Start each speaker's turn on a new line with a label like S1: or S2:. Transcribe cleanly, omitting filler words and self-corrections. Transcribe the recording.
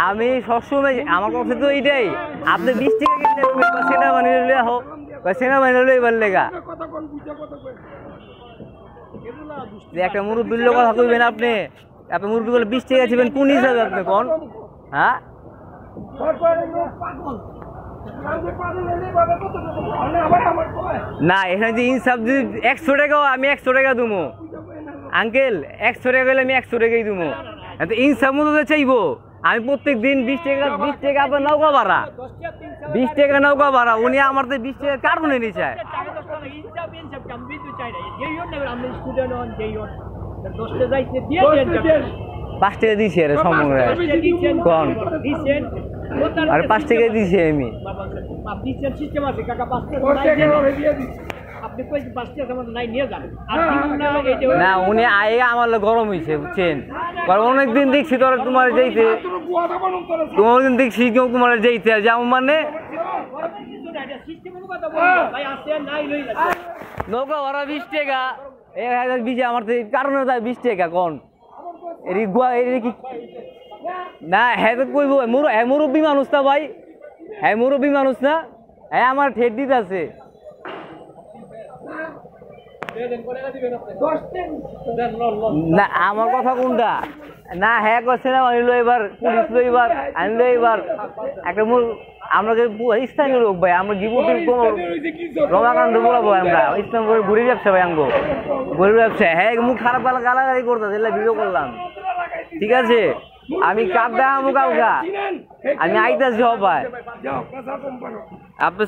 S1: আমি সবসময় আমার কথা তো এইটাই, আপনি 20 টাকা কিনলে সেনাবাহিনী লইয়া হোক, সেনাবাহিনী লইবার লেগা একটা মুরব্বীর লোক কথা কইবেন আপনি। আপনি মুরব্বী বলে 20 টাকা ছিবেন কোন হিসাবে আপনি কোন? হ্যাঁ না, এখানে যে ইনসাফ যদি 100 টাকাও আমি 100 টাকা দেবো আঙ্কেল, 100 টাকা হলে আমি 100 টাকাই দেবো। ইনসাফ মতো চাইবো আমি প্রত্যেক দিন 20 টাকা আপনার নৌকা ভাড়া, 20 টাকা নৌকা ভাড়া, উনি আমার তো 20 টাকা কার্বনে নিয়ে চায়। 5 টাকা দিয়েছি আরে সমগ্র কোন আর 5 টাকা দিয়েছি আমি। না উনি আয়ে আমার গরম হয়েছে বুঝছেন, কারণ অনেকদিন দেখছি তোরা তোমার যাইতে, তোমার দিন দেখছি কেউ তোমার যাইতে যেমন মানে নৌকা ভাড়া 20 টাকা, 1020 আমার কারণে 20 টাকা কোন কি না? হ্যাঁ কইব মুরব্বী মানুষ না ভাই, হ্যাঁ মুরব্বী মানুষ না, হ্যাঁ আমার ঠেট দিতে আছে। না আমার কথা কোনটা না, হ্যাঁ করছে না আনিল এবার, পুলিশ লো এবার আনলো এবার একটা আমরা স্থানীয় লোক ভাই, আমরা গিবুটির কোন রমাকান্ত বলাবো আমরা ইসলাম ঘুরে ব্যবসা ভাই আনবো ঘুরে ব্যবসা। হ্যাঁ মুখ খারাপ গালাগালি করতেছে ভিডিও করলাম, ঠিক আছে আমি কাপ দেখাবো কাউকা, আমি আইতাছি সবাই আপনি